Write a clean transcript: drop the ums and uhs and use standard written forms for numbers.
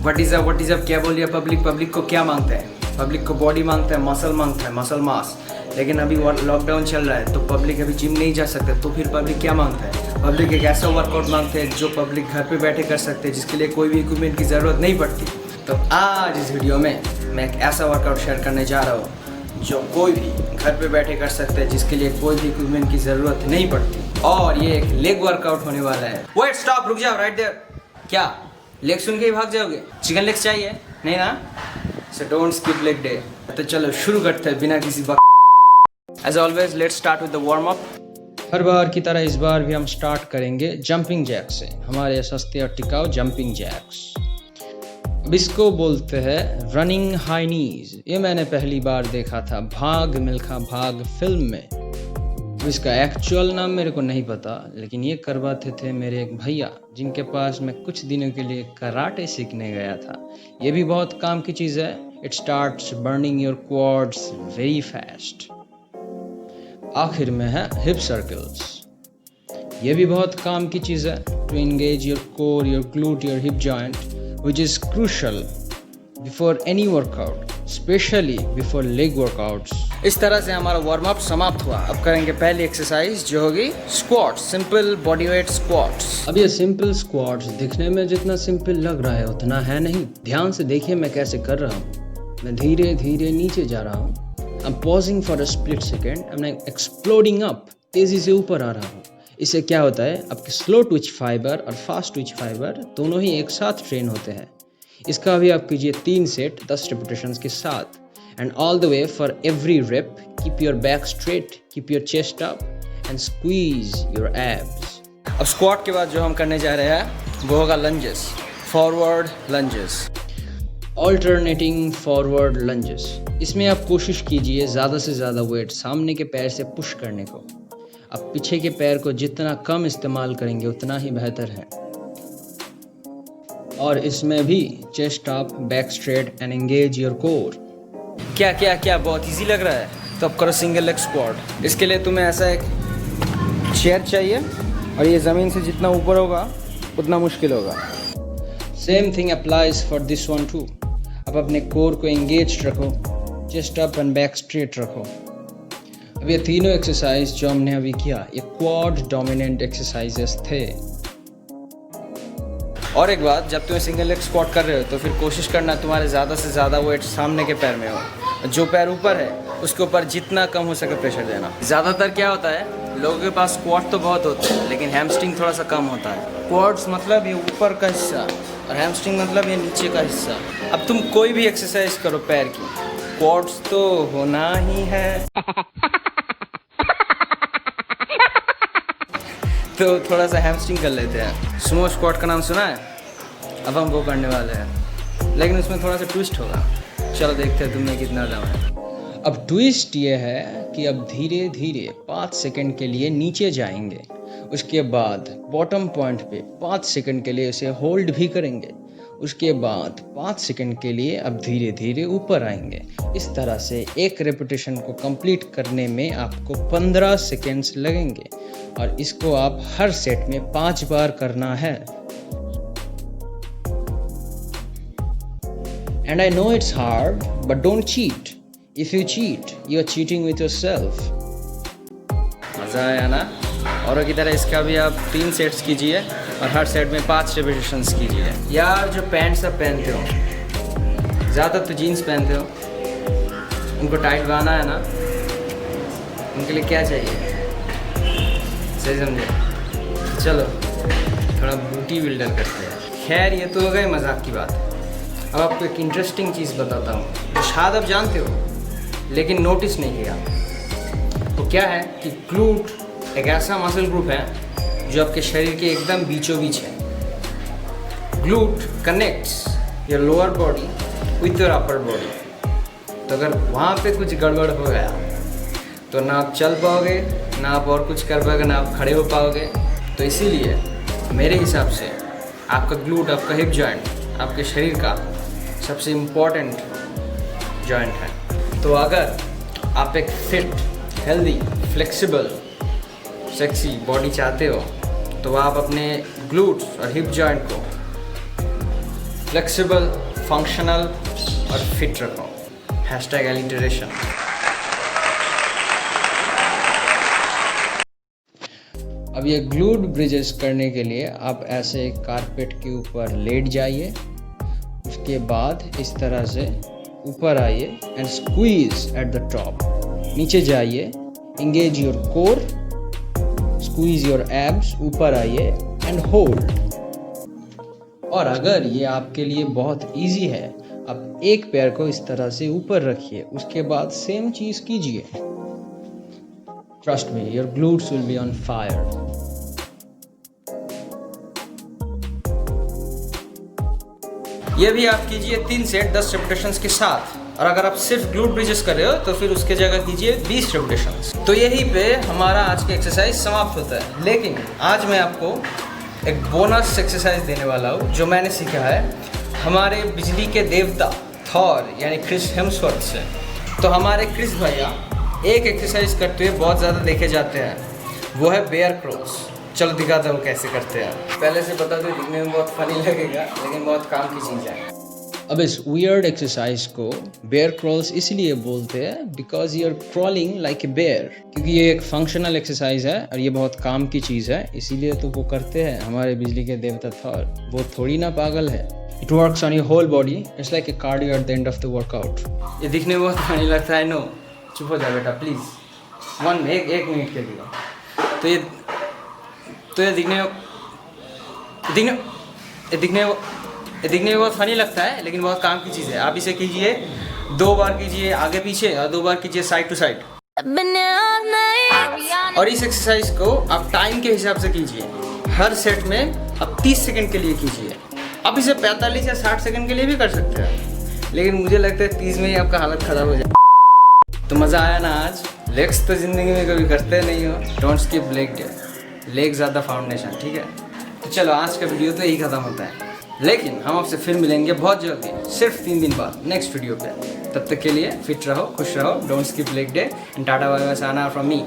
What is up क्या बोल रही है पब्लिक को क्या मांगता है? पब्लिक को बॉडी मांगता है, मसल मांगता है, मसल मास। लेकिन अभी लॉकडाउन चल रहा है तो पब्लिक अभी जिम नहीं जा सकते, तो फिर पब्लिक क्या मांगता है? पब्लिक एक ऐसा वर्कआउट मांगते हैं जो पब्लिक घर पे बैठे कर सकते हैं, जिसके लिए कोई भी इक्विपमेंट की ज़रूरत नहीं पड़ती। तो आज इस वीडियो में मैं एक ऐसा वर्कआउट शेयर करने जा रहा हूँ जो कोई भी घर पे बैठे कर सकते हैं, जिसके लिए कोई भी इक्विपमेंट की ज़रूरत नहीं पड़ती। और ये एक लेग वर्कआउट होने वाला है। वेट स्टॉप, रुक जाओ, राइट देयर। क्या लेग सुन के ही भाग जाओगे? चिकन लेग चाहिए? नहीं ना? So don't skip leg day. तो चलो शुरू करते हैं बिना किसी as always let's start with the warm up. हर बार की तरह इस बार भी हम स्टार्ट करेंगे जंपिंग जैक से, हमारे सस्ते और टिकाऊ जंपिंग जैक्स। अब इसको बोलते हैं रनिंग हाई नीज। ये मैंने पहली बार देखा था भाग मिल्खा भाग फिल्म में। इसका एक्चुअल नाम मेरे को नहीं पता, लेकिन ये करवाते थे मेरे एक भैया, जिनके पास मैं कुछ दिनों के लिए कराटे सीखने गया था। ये भी बहुत काम की चीज़ है। It starts burning your quads very fast. आखिर में है हिप सर्कल्स। ये भी बहुत काम की चीज़ है to engage your core, your glute, your hip joint, which is crucial before any workout, especially before leg workouts. इस तरह से हमारा वार्म अप समाप्त हुआ। अब करेंगे पहली एक्सरसाइज जो होगी squats, simple body weight squats. अब ये सिंपल स्क्वाट्स दिखने में जितना सिंपल लग रहा है उतना है नहीं। ध्यान से देखिए मैं कैसे कर रहा हूँ। मैं धीरे धीरे नीचे जा रहा हूँ। I'm pausing for a split second. I'm like exploding up, तेजी से ऊपर आ रहा हूँ। इससे क्या होता है, आपके स्लो ट्विच फाइबर और फास्ट ट्विच फाइबर दोनों ही एक साथ ट्रेन होते हैं। इसका भी आप कीजिए 3 सेट 10 रेपिटेशंस के साथ। And all the way for every rape keep your back straight, keep your chest up and squeeze your abs. अब स्क्वाट के बाद जो हम करने जा रहे हैं वो होगा lunges, forward lunges, alternating forward lunges. इसमें आप कोशिश कीजिए ज़्यादा से ज़्यादा वेट सामने के पैर से पुश करने को। आप पीछे के पैर को जितना कम इस्तेमाल करेंगे उतना ही बेहतर है। और इसमें भी chest up, back straight and engage your core. क्या बहुत इजी लग रहा है? तो अब करो सिंगल लेग स्क्वाट। इसके लिए तुम्हें ऐसा एक चेयर चाहिए और ये ज़मीन से जितना ऊपर होगा उतना मुश्किल होगा। Same thing applies for this one two. अब अपने कोर को एंगेज रखो, chest up and back straight रखो। अब ये तीनों एक्सरसाइज जो हमने अभी किया ये क्वाड डोमिनेंट एक्सरसाइजेस थे। और एक बात, जब तुम्हें सिंगल लेग स्क्वाट कर रहे हो तो फिर कोशिश करना तुम्हारे ज़्यादा से ज़्यादा वेट सामने के पैर में हो। जो पैर ऊपर है उसके ऊपर जितना कम हो सके प्रेशर देना। ज़्यादातर क्या होता है, लोगों के पास स्क्वाट तो बहुत होते हैं लेकिन हैमस्ट्रिंग थोड़ा सा कम होता है। क्वाड्स मतलब ये ऊपर का हिस्सा और हैमस्ट्रिंग मतलब ये नीचे का हिस्सा। अब तुम कोई भी एक्सरसाइज करो पैर की, क्वाड्स तो होना ही है। तो थोड़ा सा हैमस्ट्रिंग कर लेते हैं। सुमो स्क्वाट का नाम सुना है? अब हम वो करने वाले हैं, लेकिन उसमें थोड़ा सा ट्विस्ट होगा। चलो देखते हैं तुमने कितना दम है। अब ट्विस्ट ये है कि अब धीरे धीरे 5 सेकंड के लिए नीचे जाएंगे। उसके बाद बॉटम पॉइंट पे 5 सेकंड के लिए इसे होल्ड भी करेंगे। उसके बाद 5 सेकंड के लिए अब धीरे धीरे ऊपर आएंगे। इस तरह से एक रेपिटेशन को कंप्लीट करने में आपको 15 सेकंड्स लगेंगे और इसको आप हर सेट में 5 बार करना है। And I know it's hard, but don't cheat. If you cheat, you are cheating with yourself. मज़ा आया ना? औरों की तरह इसका भी आप 3 सेट्स कीजिए और हर सेट में 5 रेपिटेशंस कीजिए। यार जो पैंट्स आप पहनते हो, ज़्यादा तो जीन्स पहनते हो, उनको टाइट बनाना है ना, उनके लिए क्या चाहिए? सही समझे? चलो थोड़ा बूटी बिल्डर करते हैं। खैर ये तो हो गई मजाक की बात। अब आपको एक इंटरेस्टिंग चीज़ बताता हूँ जो शायद आप जानते हो लेकिन नोटिस नहीं किया। वो क्या है कि ग्लूट एक ऐसा मसल ग्रुप है जो आपके शरीर के एकदम बीचों बीच है। Glute connects your lower body with your upper body. तो अगर वहाँ पे कुछ गड़बड़ हो गया तो ना आप चल पाओगे, ना आप और कुछ कर पाओगे, ना आप खड़े हो पाओगे। तो इसीलिए मेरे हिसाब से आपका ग्लूट, आपका हिप जॉइंट आपके शरीर का सबसे इम्पॉर्टेंट जॉइंट है। तो अगर आप एक fit, healthy, flexible, sexy body चाहते हो तो आप अपने ग्लूट्स और हिप जॉइंट को फ्लेक्सिबल, फंक्शनल और फिट रखो। #alliteration। अब ये ग्लूड ब्रिजेस करने के लिए आप ऐसे कारपेट के ऊपर लेट जाइए, उसके बाद इस तरह से ऊपर आइए and squeeze at the top. नीचे जाइए, engage your core, squeeze your abs, ऊपर आइए एंड होल्ड। और अगर ये आपके लिए बहुत इजी है, आप एक पैर को इस तरह से ऊपर रखिए, उसके बाद सेम चीज कीजिए। Trust me, your glutes will be on fire. ये भी आप कीजिए 3 सेट 10 रेपिटेशंस के साथ। और अगर आप सिर्फ ग्लूट ब्रिजेस कर रहे हो तो फिर उसके जगह कीजिए 20 रेपिटेशंस। तो यहीं पे हमारा आज का एक्सरसाइज समाप्त होता है। लेकिन आज मैं आपको एक बोनस एक्सरसाइज देने वाला हूँ जो मैंने सीखा है हमारे बिजली के देवता थॉर यानी क्रिस हेम्सवर्थ से। तो हमारे क्रिस भैया एक एक्सरसाइज करते हुए बहुत ज़्यादा देखे जाते हैं, वो है बेयर क्रॉस। चलो दिखाता हूँ कैसे करते हैं। पहले से बता दो, दिखने में बहुत फनी लगेगा लेकिन बहुत काम की चीज़ है। अब इस वियर्ड एक्सरसाइज को बेयर क्रॉल्स इसलिए बोलते हैं because you are crawling like a bear, क्योंकि ये एक फंक्शनल एक्सरसाइज है और ये बहुत काम की चीज़ है, इसीलिए तो वो करते हैं हमारे बिजली के देवता थॉर। वो थोड़ी ना पागल है। It works on your whole body, it's like a cardio at the end of the workout. ये दिखने में बहुत फनी लगता है, नो चुप हो जाओ बेटा प्लीज़, एक मिनट के लिए। तो ये दिखने में बहुत फनी लगता है लेकिन बहुत काम की चीज़ है। आप इसे कीजिए 2 बार कीजिए आगे पीछे और 2 बार कीजिए साइड टू साइड। और इस एक्सरसाइज को आप टाइम के हिसाब से कीजिए। हर सेट में आप 30 सेकंड के लिए कीजिए। आप इसे 45 या 60 सेकंड के लिए भी कर सकते हैं, लेकिन मुझे लगता है 30 में ही आपका हालत ख़राब हो जाए। तो मज़ा आया ना आज? लेग्स तो ज़िंदगी में कभी करते नहीं हो। Don't skip leg day, leg ज़्यादा फाउंडेशन, ठीक है? तो चलो आज का वीडियो तो यही ख़त्म होता है, लेकिन हम आपसे फिर मिलेंगे बहुत जल्दी, सिर्फ 3 दिन बाद नेक्स्ट वीडियो पे। तब तक के लिए फिट रहो, खुश रहो, don't skip leg day and tata bye bye, Sana from me.